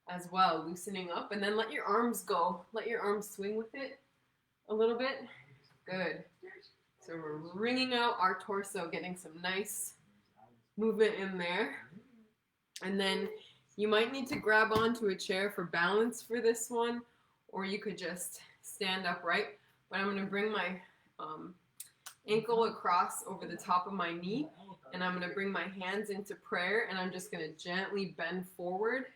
as well, loosening up, and then let your arms go. Let your arms swing with it a little bit. Good. So we're wringing out our torso, getting some nice movement in there. And then you might need to grab onto a chair for balance for this one, or you could just stand upright. But I'm going to bring my ankle across over the top of my knee, and I'm going to bring my hands into prayer, and I'm just going to gently bend forward,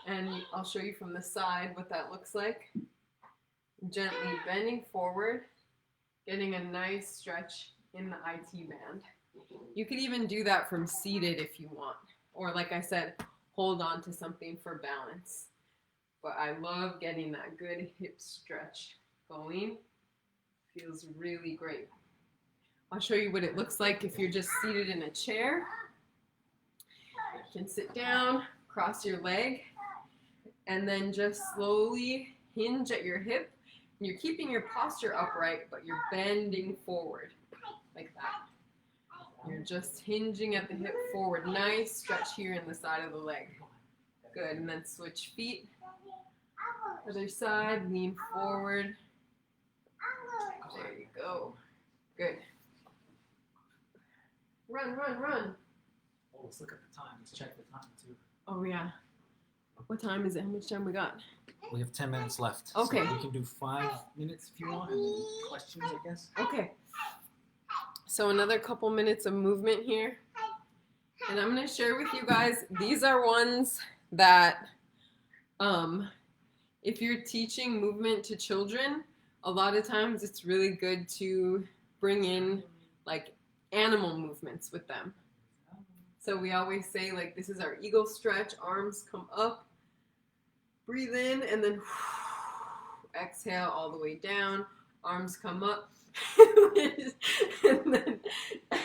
and I'll show you from the side what that looks like. Gently bending forward, getting a nice stretch in the IT band. You could even do that from seated if you want, or like I said, hold on to something for balance. But I love getting that good hip stretch going. Feels really great. I'll show you what it looks like if you're just seated in a chair. You can sit down, cross your leg, and then just slowly hinge at your hip. You're keeping your posture upright, but you're bending forward like that. You're just hinging at the hip forward. Nice stretch here in the side of the leg. Good, and then switch feet. Other side, lean forward. There you go. Good. Run, run, run. Oh, let's look at the time. Let's check the time too. Oh yeah. What time is it? How much time we got? We have 10 minutes left. Okay. So we can do 5 minutes if you want, and then questions, I guess. Okay. So another couple minutes of movement here. And I'm going to share with you guys, these are ones that if you're teaching movement to children, a lot of times it's really good to bring in like animal movements with them. So we always say like this is our eagle stretch, arms come up, breathe in, and then exhale all the way down, arms come up, and then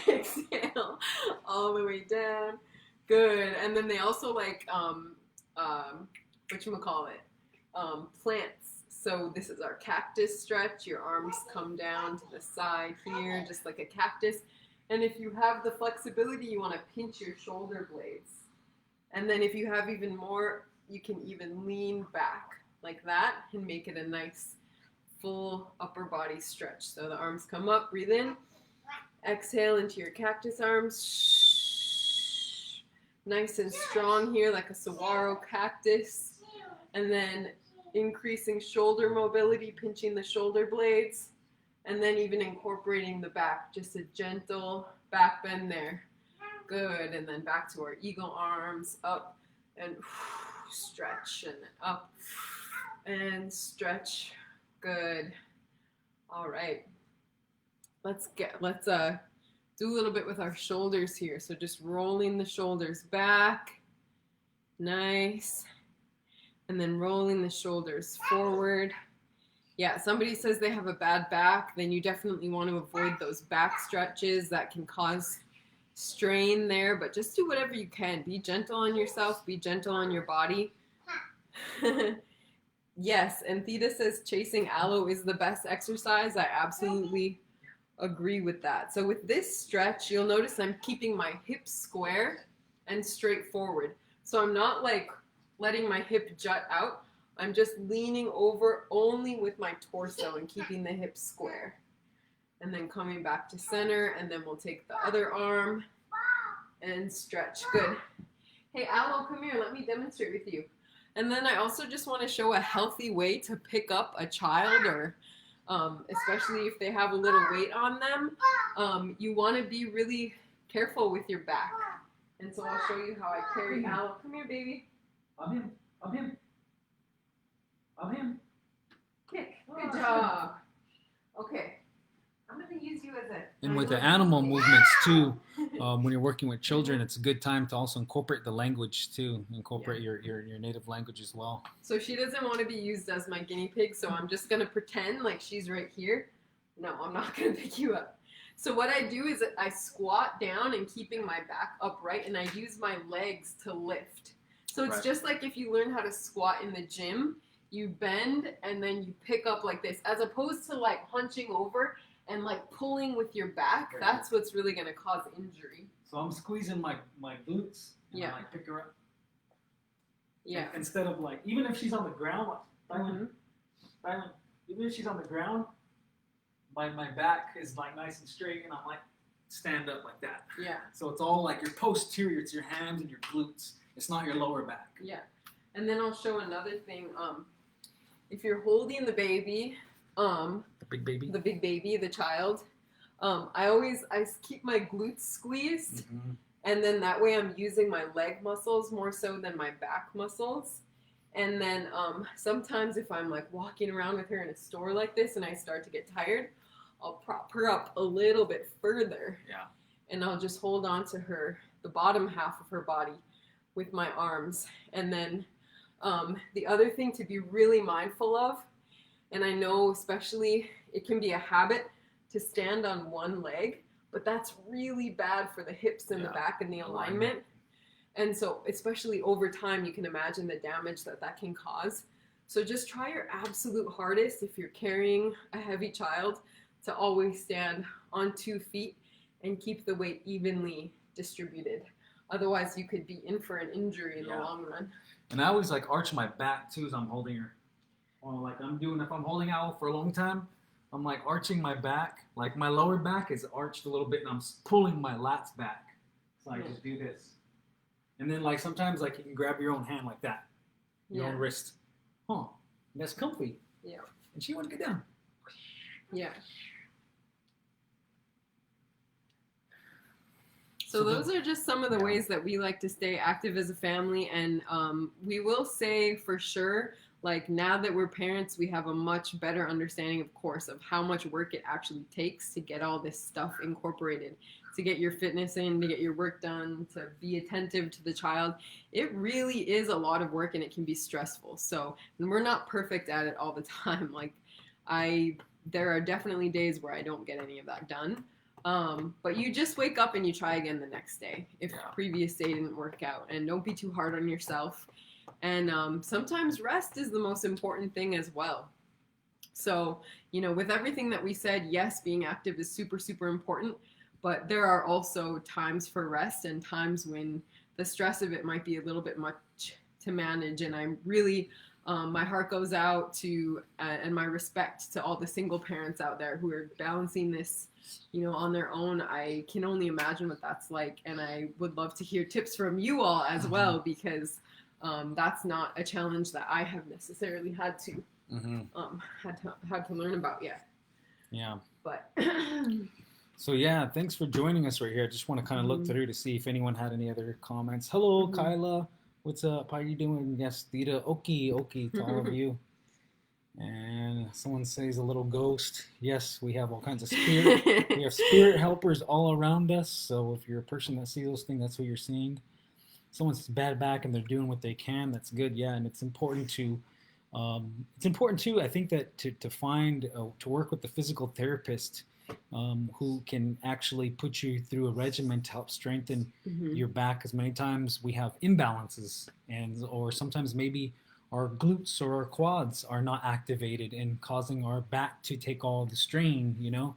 exhale all the way down. Good. And then they also like whatchamacallit, plants. So this is our cactus stretch. Your arms come down to the side here, just like a cactus. And if you have the flexibility, you want to pinch your shoulder blades. And then if you have even more, you can even lean back like that and make it a nice full upper body stretch. So the arms come up, breathe in, exhale into your cactus arms. Nice and strong here like a saguaro cactus. And then increasing shoulder mobility, pinching the shoulder blades. And then even incorporating the back, just a gentle back bend there. Good, and then back to our eagle arms, up and stretch, and up and stretch. Good. All right. Let's do a little bit with our shoulders here. So just rolling the shoulders back. Nice. And then rolling the shoulders forward. Yeah, somebody says they have a bad back, then you definitely want to avoid those back stretches that can cause strain there, but just do whatever you can. Be gentle on yourself, be gentle on your body. Yes, and Theta says chasing aloe is the best exercise. I absolutely agree with that. So with this stretch, you'll notice I'm keeping my hips square and straight forward. So I'm not like letting my hip jut out. I'm just leaning over only with my torso and keeping the hips square. And then coming back to center, and then we'll take the other arm and stretch. Good. Hey, Aloe, come here. Let me demonstrate with you. And then I also just want to show a healthy way to pick up a child, or especially if they have a little weight on them. You want to be really careful with your back. And so I'll show you how I carry Aloe. Come here, baby. Up him. Up him. Of him. Kick. Good job. Okay. I'm going to use you as a... And with the animal movements too, when you're working with children, it's a good time to also incorporate the language too. Incorporate your native language as well. So she doesn't want to be used as my guinea pig, so I'm just going to pretend like she's right here. No, I'm not going to pick you up. So what I do is I squat down and keeping my back upright, and I use my legs to lift. So it's just like if you learn how to squat in the gym. You bend and then you pick up like this, as opposed to like hunching over and like pulling with your back. That's what's really going to cause injury. So I'm squeezing my glutes and I like pick her up. Yeah. And instead of like, even if she's on the ground, even if she's on the ground, my back is like nice and straight, and I'm like stand up like that. Yeah. So it's all like your posterior, it's your hands and your glutes. It's not your lower back. Yeah. And then I'll show another thing. If you're holding the baby, the big baby, the child, I keep my glutes squeezed, and then that way I'm using my leg muscles more so than my back muscles. And then sometimes if I'm like walking around with her in a store like this and I start to get tired, I'll prop her up a little bit further. Yeah. And I'll just hold on to her, the bottom half of her body, with my arms. And then the other thing to be really mindful of, and I know especially it can be a habit to stand on one leg, but that's really bad for the hips and the back and the alignment. And so especially over time, you can imagine the damage that that can cause. So just try your absolute hardest if you're carrying a heavy child to always stand on 2 feet and keep the weight evenly distributed. Otherwise, you could be in for an injury in the long run. And I always like arch my back too as I'm holding her. Or like if I'm holding out for a long time, I'm like arching my back. Like my lower back is arched a little bit and I'm pulling my lats back. So I just do this. And then like sometimes like you can grab your own hand like that. Your own wrist. Huh. And that's comfy. Yeah. And she wants to get down. Yeah. So those are just some of the ways that we like to stay active as a family. And we will say for sure, like now that we're parents, we have a much better understanding, of course, of how much work it actually takes to get all this stuff incorporated, to get your fitness in, to get your work done, to be attentive to the child. It really is a lot of work and it can be stressful. So, and we're not perfect at it all the time. Like there are definitely days where I don't get any of that done. But you just wake up and you try again the next day if the previous day didn't work out, and don't be too hard on yourself. And sometimes rest is the most important thing as well. So, you know, with everything that we said, yes, being active is super, super important, but there are also times for rest and times when the stress of it might be a little bit much to manage. And I'm really, my heart goes out to, and my respect to all the single parents out there who are balancing this, you know, on their own. I can only imagine what that's like. And I would love to hear tips from you all as well, because that's not a challenge that I have necessarily had to had to learn about yet. Yeah. But so yeah, thanks for joining us right here. I just want to kind of look through to see if anyone had any other comments. Hello, Kyla. What's up? How are you doing? Yes, Theta. Okie to all of you. And someone says a little ghost. Yes, we have all kinds of spirit. We have spirit helpers all around us. So if you're a person that sees those things, that's what you're seeing. Someone's bad back and they're doing what they can. That's good. Yeah, and it's important to, I think that to find, to work with the physical therapist who can actually put you through a regimen to help strengthen your back. Because many times we have imbalances, or sometimes maybe our glutes or our quads are not activated and causing our back to take all the strain, you know.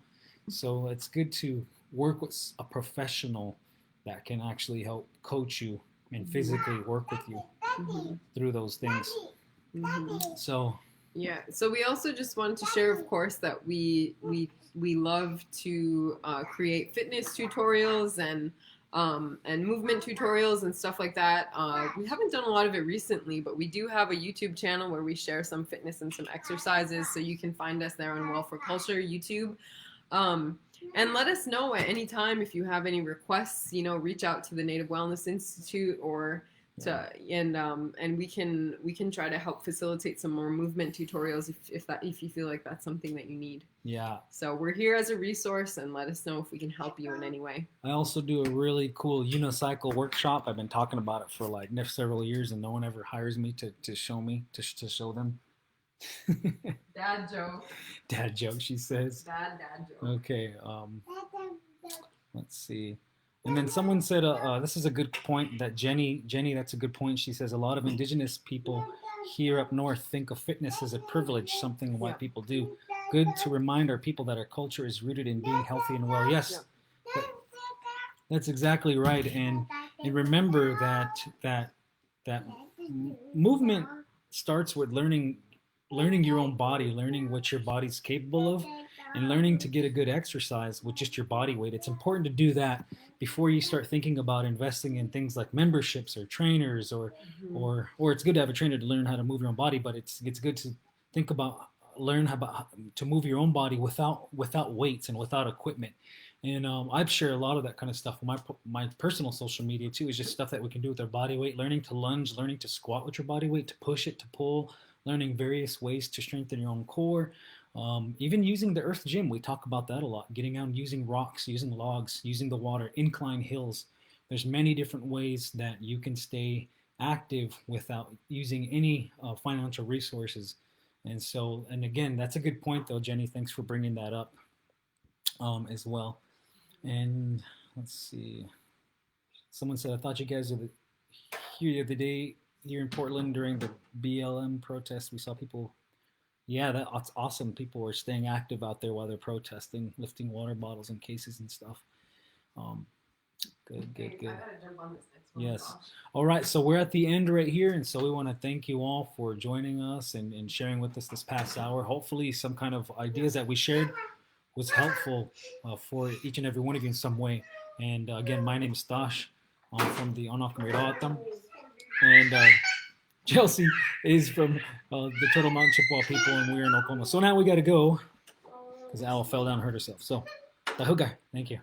So it's good to work with a professional that can actually help coach you and physically work with you through those things. So yeah, so we also just wanted to share, of course, that we love to create fitness tutorials and movement tutorials and stuff like that. We haven't done a lot of it recently, but we do have a YouTube channel where we share some fitness and some exercises, so you can find us there on Well for Culture YouTube. And let us know at any time if you have any requests. You know, reach out to the Native Wellness Institute or and we can try to help facilitate some more movement tutorials if you feel like that's something that you need. Yeah. So we're here as a resource, and let us know if we can help you in any way. I also do a really cool Unicycle Workshop. I've been talking about it for like several years, and no one ever hires me to show them. Dad joke. Dad joke, she says. Dad joke. Okay. Let's see. And then someone said, this is a good point that Jenny, that's a good point. She says a lot of indigenous people here up north think of fitness as a privilege, something white people do. Good to remind our people that our culture is rooted in being healthy and well. Yes, that's exactly right. And remember that movement starts with learning your own body, learning what your body's capable of, and learning to get a good exercise with just your body weight. It's important to do that before you start thinking about investing in things like memberships or trainers, or it's good to have a trainer to learn how to move your own body, but it's good to think about learn how to move your own body without weights and without equipment. And I've shared a lot of that kind of stuff on my personal social media too. Is just stuff that we can do with our body weight, learning to lunge, learning to squat with your body weight, to push it, to pull, learning various ways to strengthen your own core. Even using the earth gym, we talk about that a lot. Getting out and using rocks, using logs, using the water, incline hills. there's many different ways that you can stay active without using any financial resources. And so, and again, that's a good point though, Jenny. Thanks for bringing that up as well. And let's see. Someone said, I thought you guys were here the other day here in Portland during the BLM protest. We saw people. Yeah, that's awesome. People were staying active out there while they're protesting, lifting water bottles and cases and stuff. Good, good, good. I gotta jump on this next one. Yes. Thosh. All right. So we're at the end right here. And so we want to thank you all for joining us and sharing with us this past hour. Hopefully some kind of ideas that we shared was helpful for each and every one of you in some way. And again, my name is Thosh. I'm from the On Off Camaraderie. And Chelsey is from the Turtle Mountain Chippewa people, and we're in Oklahoma. So now we got to go because Al fell down and hurt herself. So, Tahuga, thank you.